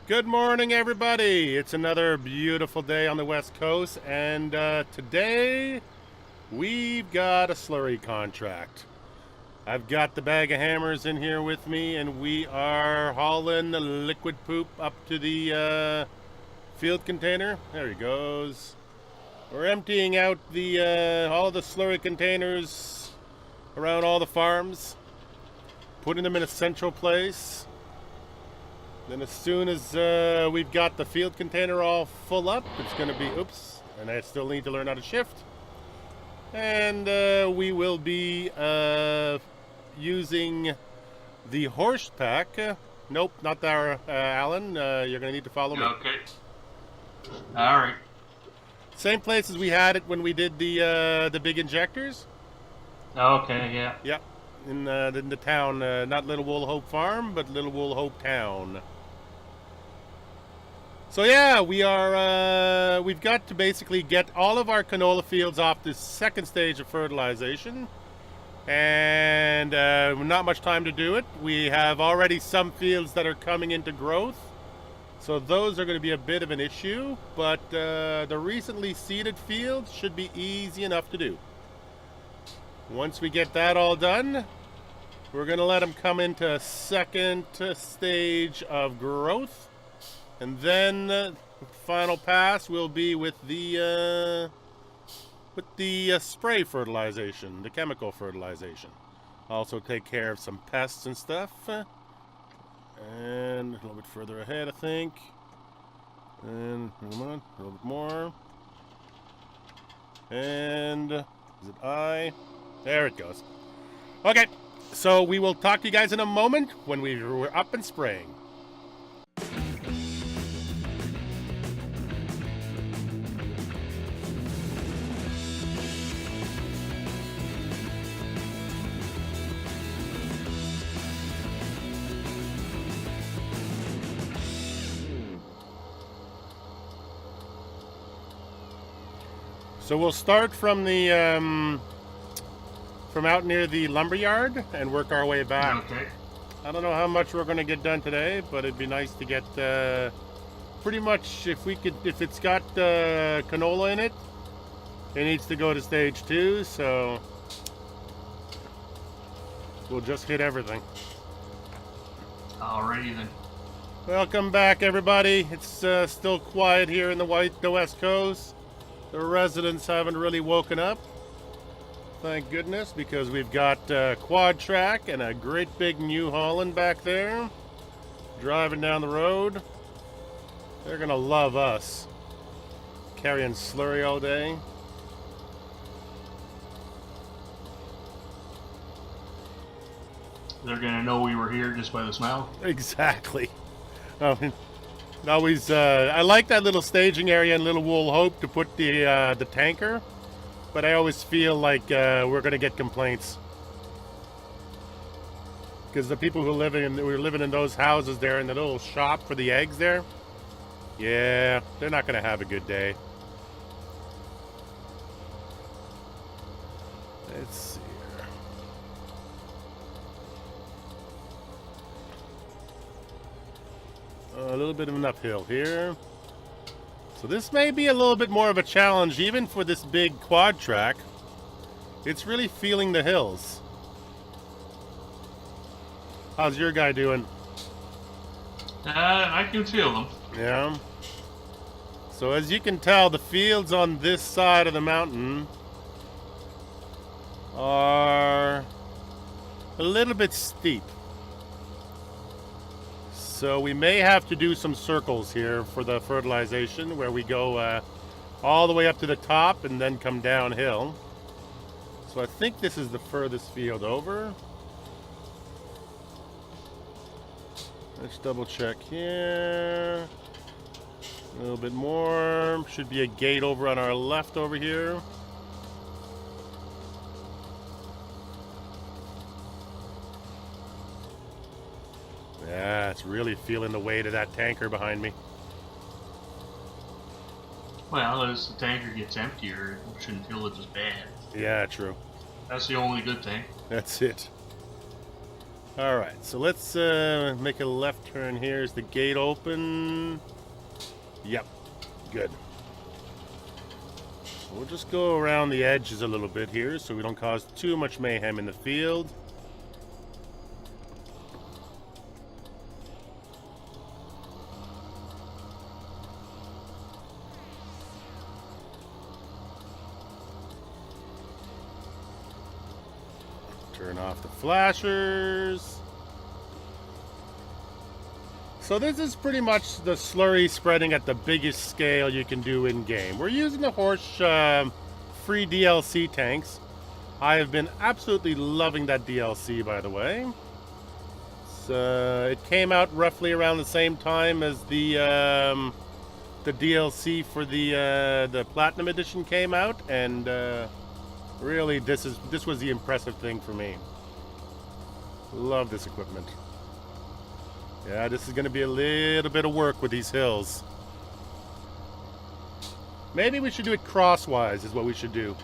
Good morning, everybody. It's another beautiful day on the West Coast, and today we've got a slurry contract. I've got the bag of hammers in here with me, and we are hauling the liquid poop up to the field container. There he goes. We're emptying out the all of the slurry containers around all the farms, putting them in a central place. Then as soon as we've got the field container all full up, it's going to be, oops, and I still need to learn how to shift. And we will be using the horse pack. Nope, not there, Alan. You're going to need to follow me. Okay. All right. Same place as we had it when we did the big injectors. Okay, yeah. Yeah, in the town, not Little Wool Hope Farm, but Little Wool Hope Town. So yeah, we've got to basically get all of our canola fields off this second stage of fertilization, and not much time to do it. We have already some fields that are coming into growth, so those are going to be a bit of an issue, but the recently seeded fields should be easy enough to do. Once we get that all done, we're going to let them come into a second stage of growth. And then the final pass will be with the spray fertilization, the chemical fertilization. Also take care of some pests and stuff. And a little bit further ahead, I think. And come on, a little bit more. And is it I? There it goes. Okay, so we will talk to you guys in a moment when we're up and spraying. So we'll start from the from out near the lumber yard and work our way back. Okay. I don't know how much we're going to get done today, but it'd be nice to get pretty much if it's got canola in it, it needs to go to stage 2. So we'll just hit everything. Alrighty then. Welcome back, everybody. It's still quiet here in the West Coast. The residents haven't really woken up, thank goodness, because we've got quad track and a great big New Holland back there driving down the road. They're gonna love us carrying slurry all day. They're gonna know we were here just by the smell. Exactly. Always, I like that little staging area in Little Wool Hope to put the tanker, but I always feel like we're going to get complaints because the people who were living in those houses there in the little shop for the eggs there, yeah, they're not going to have a good day. Let's see. A little bit of an uphill here. So this may be a little bit more of a challenge even for this big quad track. It's really feeling the hills. How's your guy doing? I can feel them. Yeah. So as you can tell, the fields on this side of the mountain are a little bit steep. So we may have to do some circles here for the fertilization where we go all the way up to the top and then come downhill. So I think this is the furthest field over. Let's double check here. A little bit more. Should be a gate over on our left over here. Yeah, it's really feeling the weight of that tanker behind me. Well, as the tanker gets emptier, it shouldn't feel it as bad. Yeah, true. That's the only good thing. That's it. Alright, so let's make a left turn here. Is the gate open? Yep, good. We'll just go around the edges a little bit here so we don't cause too much mayhem in the field. Turn off the flashers. So this is pretty much the slurry spreading at the biggest scale you can do in game. We're using the Horsch free DLC tanks. I have been absolutely loving that DLC, by the way. So it came out roughly around the same time as the DLC for the Platinum Edition came out, and really this was the impressive thing for me. Love this equipment. Yeah, this is going to be a little bit of work with these hills. Maybe we should do it crosswise is what we should do.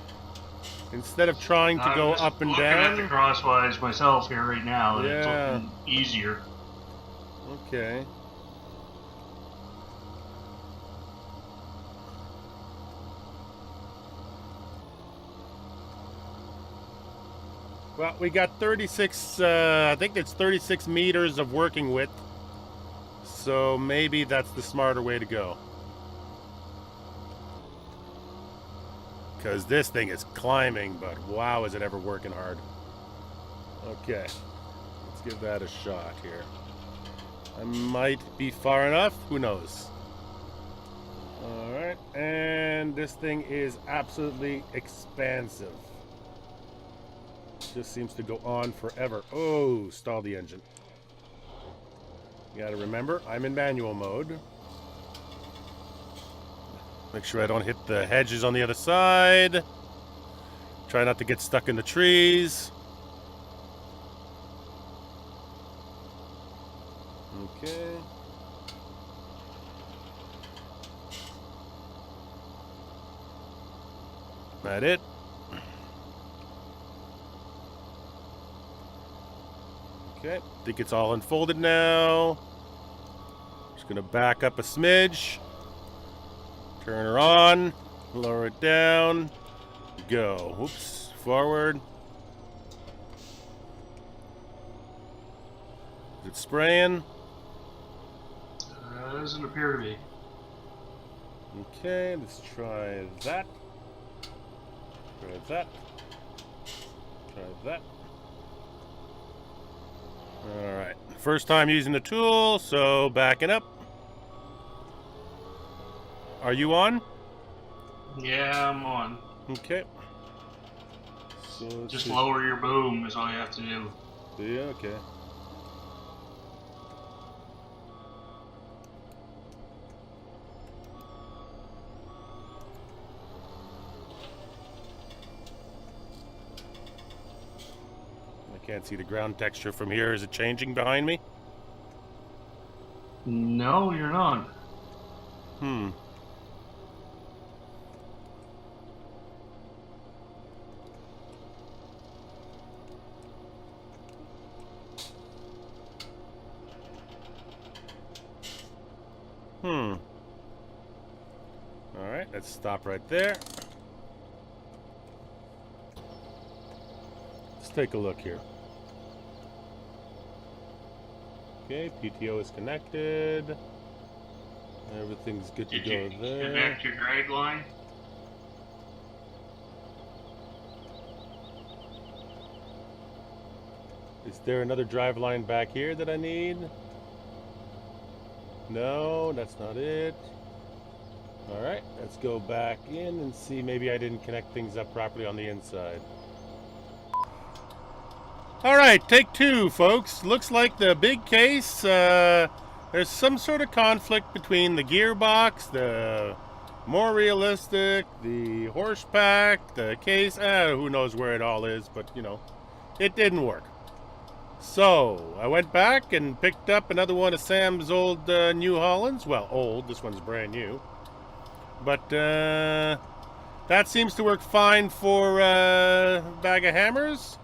Instead of trying to go up and down. I'm looking at the crosswise myself here right now, and it's looking easier. Okay. Well, we got 36, I think it's 36 meters of working width. So maybe that's the smarter way to go. Because this thing is climbing, but wow, is it ever working hard. Okay, let's give that a shot here. I might be far enough, who knows. Alright, and this thing is absolutely expansive. Just seems to go on forever. Oh, stall the engine. You gotta remember, I'm in manual mode. Make sure I don't hit the hedges on the other side. Try not to get stuck in the trees. Okay. That it. Okay, I think it's all unfolded now. Just gonna back up a smidge. Turn her on, lower it down, go. Oops, forward. Is it spraying? Doesn't appear to be. Okay, let's try that. Try that. Try that. Alright, first time using the tool, so backing up. Are you on? Yeah, I'm on. Okay. So just lower your boom is all you have to do. Yeah, okay. I can't see the ground texture from here. Is it changing behind me? No, you're not. Alright, let's stop right there. Let's take a look here. Okay, PTO is connected. Everything's good to go there. Did you connect your drag line? Is there another drive line back here that I need? No, that's not it. Alright, let's go back in and see. Maybe I didn't connect things up properly on the inside. Alright, take two, folks. Looks like the big case, there's some sort of conflict between the gearbox, the more realistic, the Horsch pack, the case. Who knows where it all is, but, you know, it didn't work. So, I went back and picked up another one of Sam's old New Hollands. Well, old. This one's brand new. But that seems to work fine for a bag of hammers.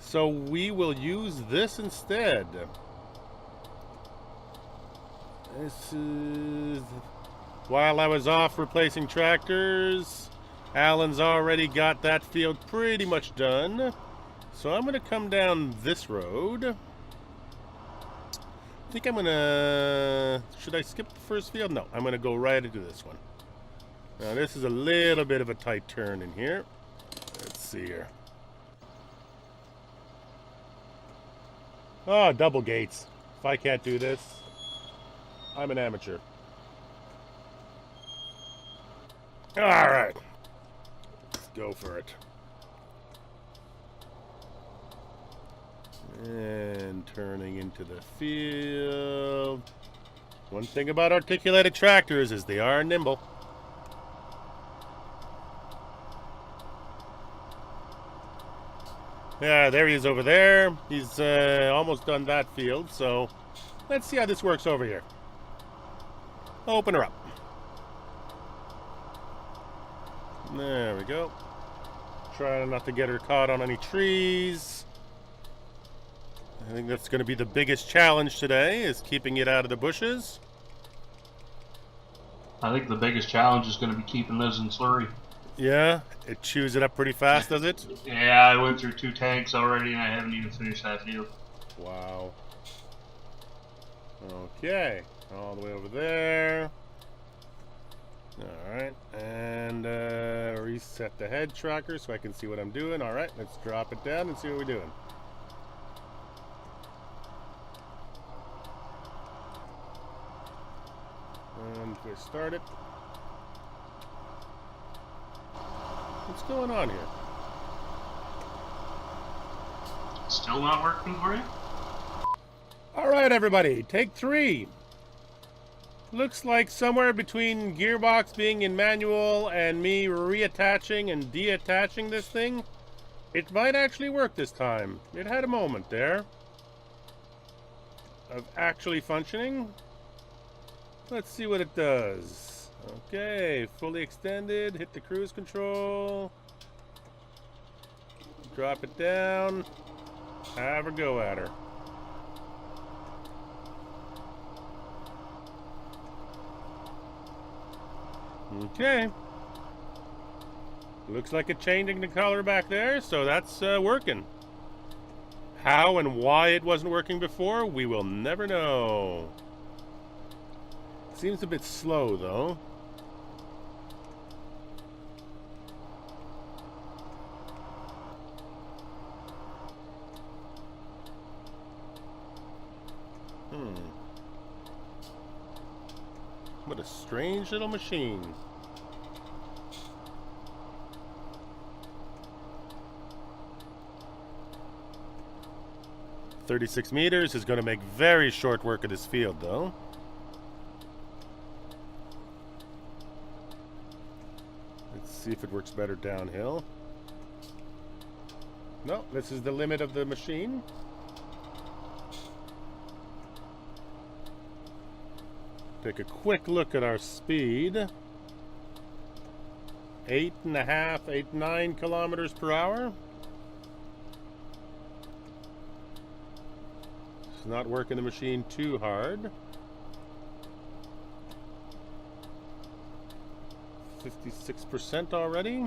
So we will use this instead. This is... While I was off replacing tractors, Alan's already got that field pretty much done. So I'm going to come down this road. I think I'm going to... Should I skip the first field? No, I'm going to go right into this one. Now this is a little bit of a tight turn in here. Let's see here. Oh, double gates. If I can't do this, I'm an amateur. All right, let's go for it. And turning into the field. One thing about articulated tractors is they are nimble. Yeah, there he is over there. He's almost done that field, so let's see how this works over here. Open her up. There we go. Trying not to get her caught on any trees. I think that's going to be the biggest challenge today, is keeping it out of the bushes. I think the biggest challenge is going to be keeping those in slurry. Yeah, it chews it up pretty fast, does it? Yeah, I went through 2 tanks already and I haven't even finished that field. Wow. Okay, all the way over there. Alright, and reset the head tracker so I can see what I'm doing. Alright, let's drop it down and see what we're doing. And we start it. What's going on here? Still not working for you? Alright everybody, take 3. Looks like somewhere between Gearbox being in manual and me reattaching and deattaching this thing, it might actually work this time. It had a moment there of actually functioning. Let's see what it does. Okay, fully extended, hit the cruise control, drop it down, have a go at her. Okay. Looks like it's changing the color back there, so that's working. How and why it wasn't working before, we will never know. Seems a bit slow, though. What a strange little machine. "36 meters is going to make very short work of this field, though. Let's see if it works better downhill. No, this is the limit of the machine. Take a quick look at our speed. 8.5, 8-9 kilometers per hour. It's not working the machine too hard. 56% already.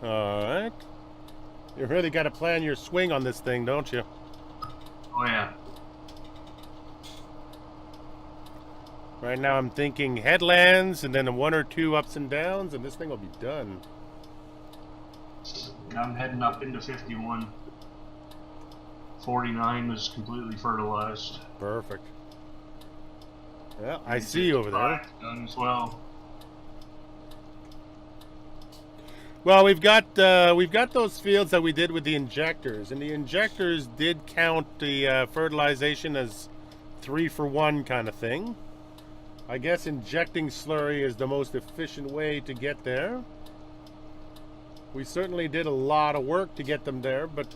Alright. You really got to plan your swing on this thing, don't you? Oh yeah. Right now I'm thinking headlands and then 1 or 2 ups and downs and this thing will be done. I'm heading up into 51. 49 was completely fertilized. Perfect. Yeah, I see you over there. Done as well. Well, we've got those fields that we did with the injectors, and the injectors did count the fertilization as 3-for-1 kind of thing. I guess injecting slurry is the most efficient way to get there. We certainly did a lot of work to get them there, but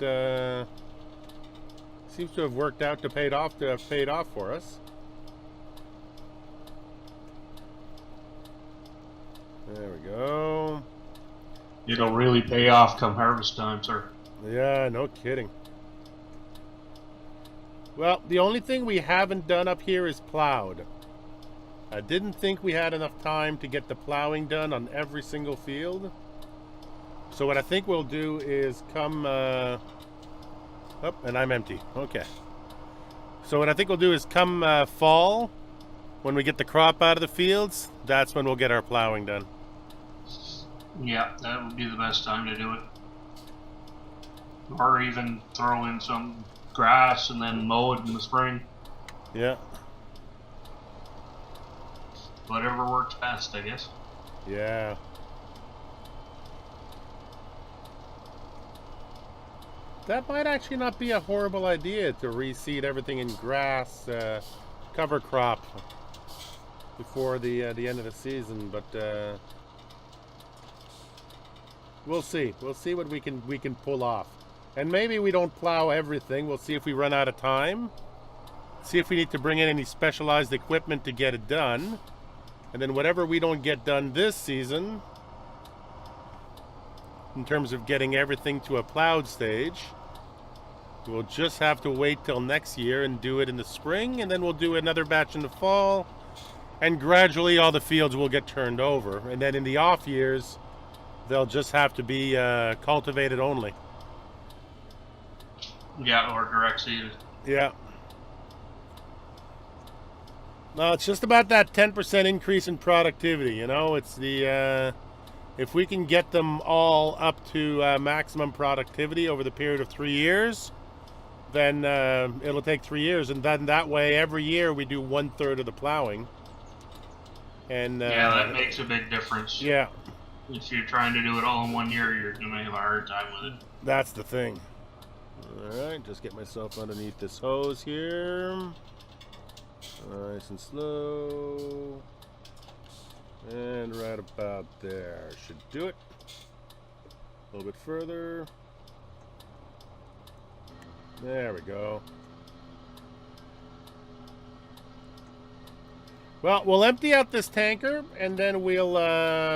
seems to have worked out to have paid off for us. There we go. It'll really pay off come harvest time, sir. Yeah, no kidding. Well, the only thing we haven't done up here is plowed. I didn't think we had enough time to get the plowing done on every single field. So what I think we'll do is come... oh, and I'm empty. Okay. So what I think we'll do is come fall, when we get the crop out of the fields, that's when we'll get our plowing done. Yeah, that would be the best time to do it. Or even throw in some grass and then mow it in the spring. Yeah. Whatever works best, I guess. Yeah. That might actually not be a horrible idea to reseed everything in grass, cover crop before the end of the season, but we'll see. We'll see what we can pull off. And maybe we don't plow everything. We'll see if we run out of time. See if we need to bring in any specialized equipment to get it done. And then whatever we don't get done this season, in terms of getting everything to a plowed stage, we'll just have to wait till next year and do it in the spring, and then we'll do another batch in the fall, and gradually all the fields will get turned over. And then in the off years, they'll just have to be cultivated only. Yeah, or direct seeded. Yeah. No, it's just about that 10% increase in productivity. You know, it's the if we can get them all up to maximum productivity over the period of 3 years, then it'll take 3 years, and then that way every year we do 1/3 of the plowing. And yeah, that makes a big difference. Yeah. If you're trying to do it all in 1 year, you're gonna have a hard time with it. That's the thing. All right, just get myself underneath this hose here. Nice and slow. And right about there. Should do it. A little bit further. There we go. Well, we'll empty out this tanker, and then we'll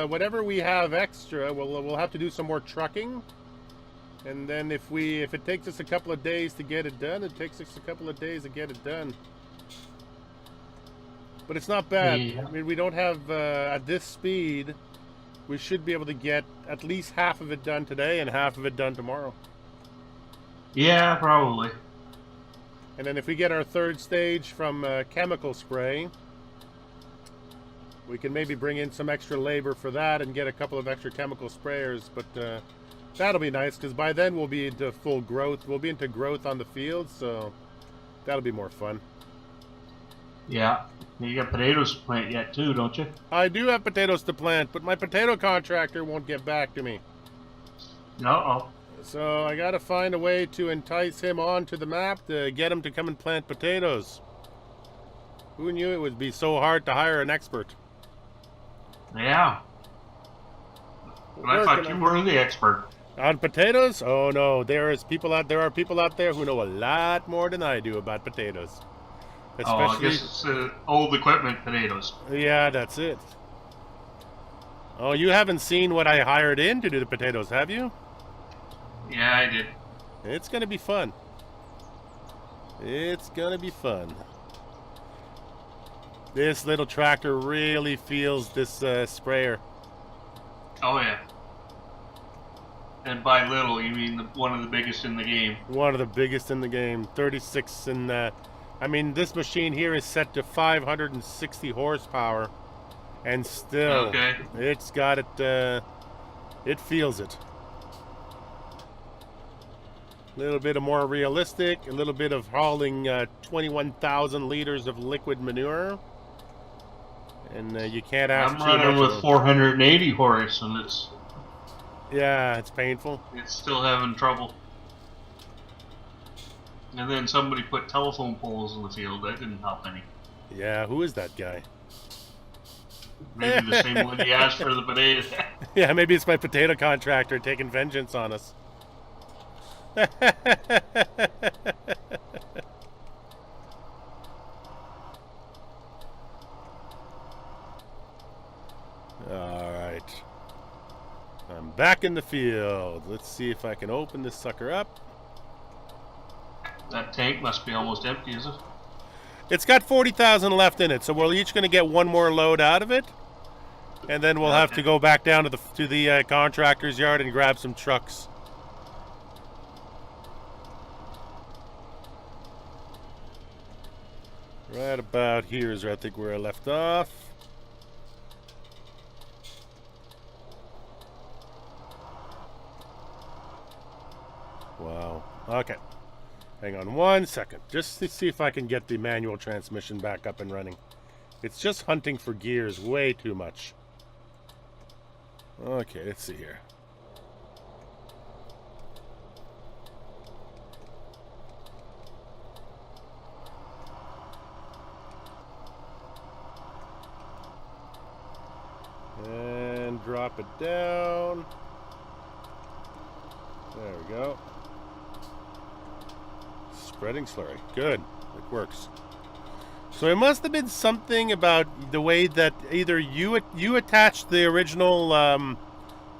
whatever we have extra, we'll have to do some more trucking. And then if it takes us a couple of days to get it done, it takes us a couple of days to get it done. But it's not bad. Yeah. I mean, we don't have at this speed, we should be able to get at least half of it done today and half of it done tomorrow. Yeah, probably. And then if we get our third stage from chemical spray, we can maybe bring in some extra labor for that and get a couple of extra chemical sprayers. But that'll be nice, because by then we'll be into full growth. We'll be into growth on the field, so that'll be more fun. Yeah. You got potatoes to plant yet too, don't you? I do have potatoes to plant, but my potato contractor won't get back to me. Uh-oh. So I gotta find a way to entice him onto the map to get him to come and plant potatoes. Who knew it would be so hard to hire an expert? Yeah. But I thought you were the expert. On potatoes? Oh no, there are people out there who know a lot more than I do about potatoes. Especially, I guess it's old equipment potatoes. Yeah, that's it. Oh, you haven't seen what I hired in to do the potatoes, have you? Yeah, I did. It's gonna be fun. It's gonna be fun. This little tractor really feels this sprayer. Oh yeah. And by little, you mean one of the biggest in the game. One of the biggest in the game. 36 and I mean, this machine here is set to 560 horsepower, and still, it's got it. It feels it. A little bit of more realistic. A little bit of hauling 21,000 liters of liquid manure, and you can't ask I'm too running much with 480 horse, and it's Yeah, it's painful. It's still having trouble. And then somebody put telephone poles in the field. That didn't help any. Yeah, who is that guy? Maybe the same one you asked for the potato. Yeah, maybe it's my potato contractor taking vengeance on us. Alright. I'm back in the field. Let's see if I can open this sucker up. That tank must be almost empty, is it? It's got 40,000 left in it, so we're each going to get one more load out of it. And then we'll have to go back down to the contractor's yard and grab some trucks. Right about here is, I think, where I left off. Wow. Okay. Hang on 1 second. Just to see if I can get the manual transmission back up and running. It's just hunting for gears way too much. Okay, let's see here. And drop it down. There we go. Spreading slurry. Good. It works. So it must have been something about the way that either you attached the original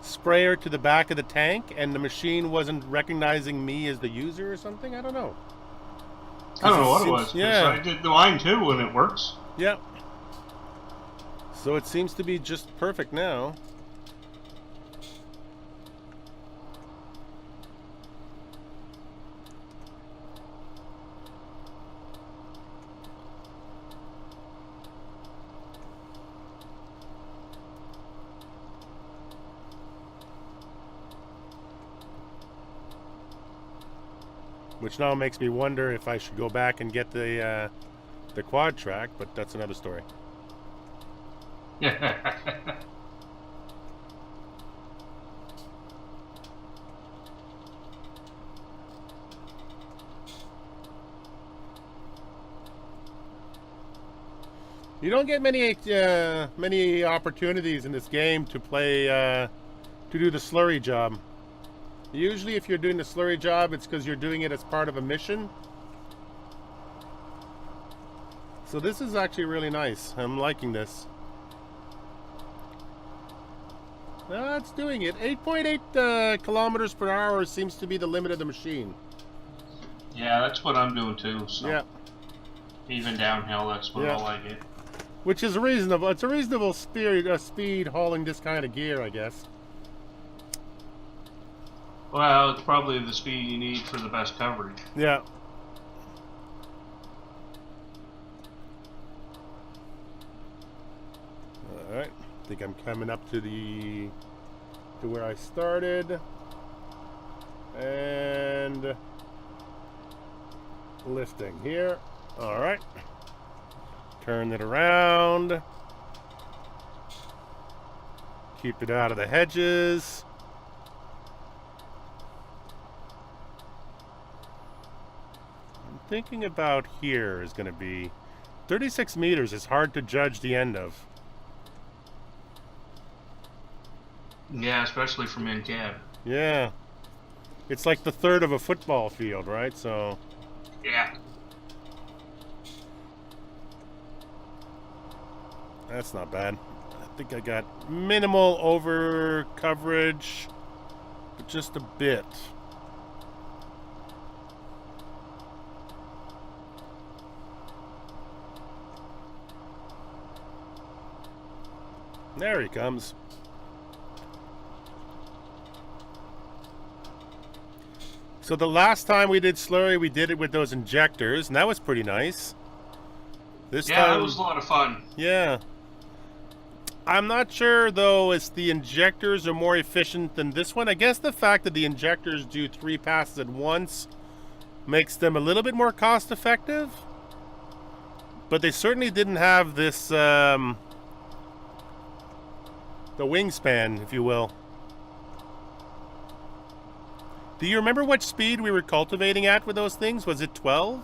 sprayer to the back of the tank and the machine wasn't recognizing me as the user or something. I don't know. I don't know what it was. Yeah. I did the line too, and it works. Yeah. So it seems to be just perfect now. Which now makes me wonder if I should go back and get the quad track, but that's another story. You don't get many opportunities in this game to play to do the slurry job. Usually if you're doing the slurry job, it's because you're doing it as part of a mission. So this is actually really nice. I'm liking this. It's doing it. 8.8 kilometers per hour seems to be the limit of the machine. Yeah, that's what I'm doing too. So yeah. Even downhill, that's what all I get. Which is reasonable. It's a reasonable speed hauling this kind of gear, I guess. Well, it's probably the speed you need for the best coverage. Yeah. Alright. I think I'm coming up to where I started. And lifting here. Alright. Turn it around. Keep it out of the hedges. Thinking about here is going to be 36 meters is hard to judge the end of. Yeah, especially from in cab. Yeah. It's like the third of a football field, right? So. Yeah. That's not bad. I think I got minimal over coverage, but just a bit. There he comes. So the last time we did slurry, we did it with those injectors, and that was pretty nice. This time, that was a lot of fun. Yeah. I'm not sure, though, if the injectors are more efficient than this one. I guess the fact that the injectors do 3 passes at once makes them a little bit more cost-effective. But they certainly didn't have this... the wingspan, if you will. Do you remember what speed we were cultivating at with those things? Was it 12?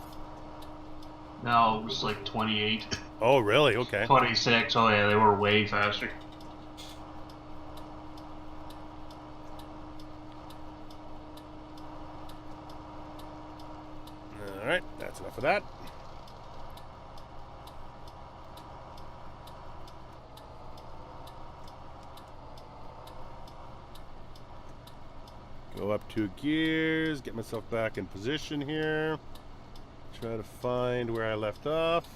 No, it was like 28. Oh, really? Okay. 26. Oh, yeah, they were way faster. All right, that's enough of that. Go up 2 gears, get myself back in position here. Try to find where I left off.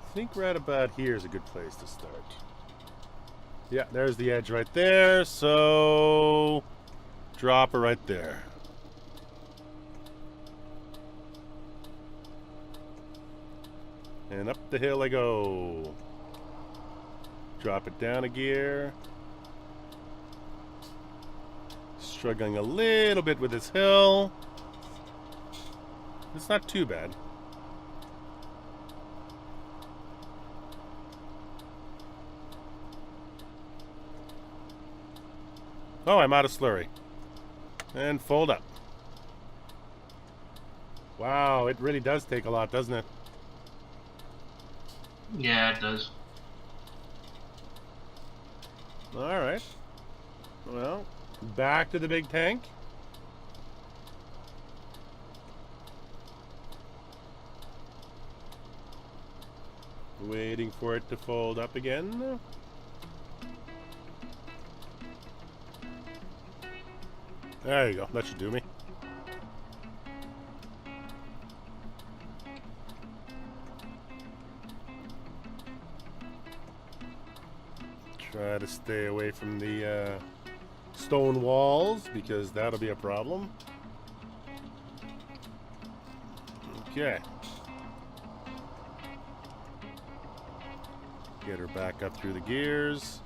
I think right about here is a good place to start. Yeah, there's the edge right there, so drop it right there. And up the hill I go. Drop it down a gear. Struggling a little bit with this hill. It's not too bad. Oh, I'm out of slurry. And fold up. Wow, it really does take a lot, doesn't it? Yeah, it does. Alright. Well, back to the big tank. Waiting for it to fold up again. There you go. That should do me. Try to stay away from the stone walls because that'll be a problem. Okay. Get her back up through the gears.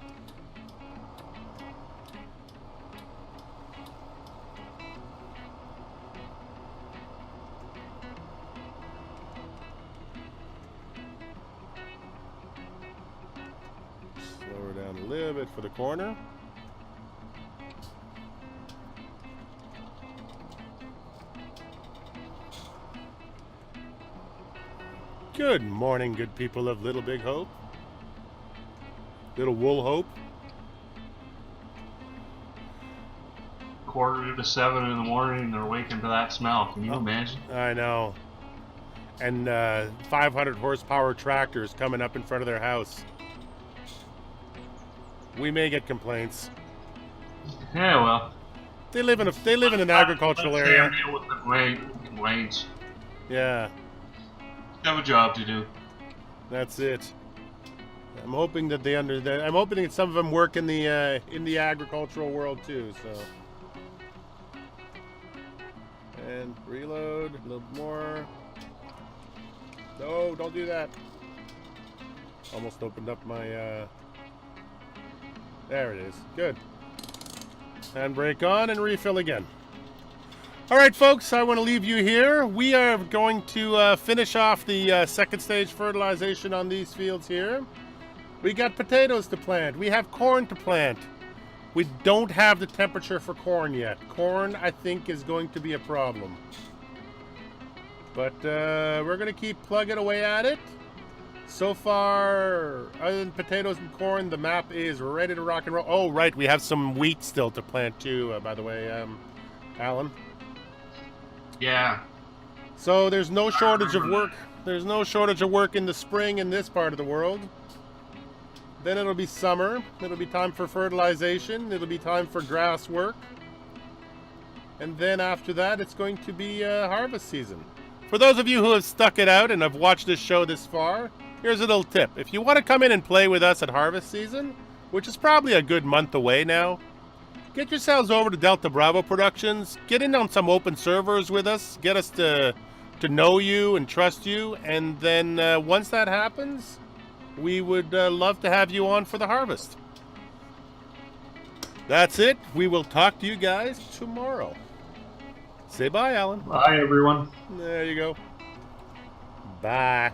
Slow her down a little bit for the corner. Good morning, good people of Little Big Hope. Little Wool Hope. 6:45 in the morning, they're waking to that smell. Can you imagine? I know. And 500 horsepower tractors coming up in front of their house. We may get complaints. Yeah, well. They live in an agricultural area. Deal with the complaints. Yeah, They have a job to do. that's it. I'm hoping that I'm hoping that some of them work in the agricultural world too. So. And reload a little more. No, don't do that. Almost opened up my. There it is. Good. Handbrake on and refill again. All right, folks, I want to leave you here. We are going to finish off the second stage fertilization on these fields here. We got potatoes to plant. We have corn to plant. We don't have the temperature for corn yet. Corn, I think, is going to be a problem. But we're going to keep plugging away at it. So far, other than potatoes and corn, the map is ready to rock and roll. Oh, right, we have some wheat still to plant too, by the way, Alan. Yeah. So there's no shortage of work. There's no shortage of work in the spring in this part of the world. Then it'll be summer. It'll be time for fertilization. It'll be time for grass work. And then after that, it's going to be harvest season. For those of you who have stuck it out and have watched this show this far, here's a little tip. If you want to come in and play with us at harvest season, which is probably a good month away now, get yourselves over to DeltaBravo Productions. Get in on some open servers with us. Get us to know you and trust you. And then once that happens, we would love to have you on for the harvest. That's it. We will talk to you guys tomorrow. Say bye, Alan. Bye, everyone. There you go. Bye.